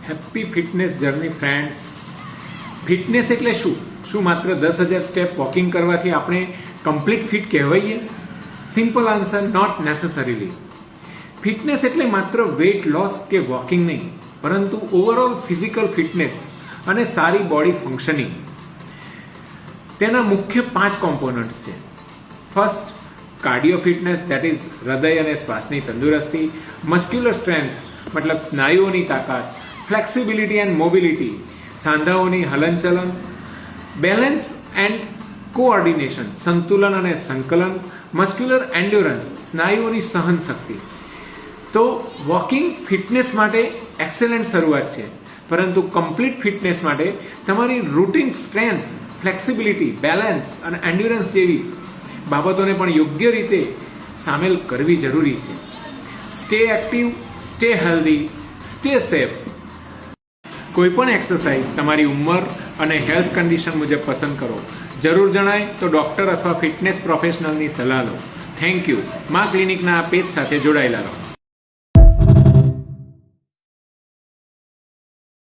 Happy fitness journey friends. Fitness એટલે શું? શું માત્ર 10,000 સ્ટેપ વોકિંગ કરવાથી આપણે કમ્પ્લીટ ફિટ કહેવાઈએ? Simple answer, not necessarily. Fitness એટલે માત્ર વેઇટ લોસ કે વોકિંગ નહીં, પરંતુ ઓવરઓલ ફિઝિકલ ફિટનેસ અને સારી બોડી ફંક્શનિંગ. તેના મુખ્ય 5 કોમ્પોનન્ટ્સ છે. First, cardio fitness, that is હૃદય અને શ્વાસની તંદુરસ્તી. મસ્ક્યુલર સ્ટ્રેન્થ મતલબ સ્નાયુઓની તાકાત. ફ્લેક્સિબિલિટી એન્ડ મોબિલિટી, સાંધાઓની હલનચલન. બેલેન્સ એન્ડ કોઓર્ડિનેશન, સંતુલન અને સંકલન. મસ્ક્યુલર એન્ડ્યોરન્સ, સ્નાયુઓની સહનશક્તિ. તો વોકિંગ ફિટનેસ માટે એક્સેલન્ટ શરૂઆત છે, પરંતુ કમ્પ્લીટ ફિટનેસ માટે તમારી રૂટીન સ્ટ્રેન્થ, ફ્લેક્સિબિલિટી, બેલેન્સ અને એન્ડ્યોરન્સ જેવી બાબતોને પણ યોગ્ય રીતે સામેલ કરવી જરૂરી છે. Stay active, stay healthy, stay safe. કોઈ પણ એક્સરસાઇઝ તમારી ઉંમર અને હેલ્થ કન્ડિશન મુજબ પસંદ કરો. જરૂર જણાય તો ડૉક્ટર અથવા ફિટનેસ પ્રોફેશનલની સલાહ લો. Thank you. મા ક્લિનિકના આ પેજ સાથે જોડાયેલા રહો.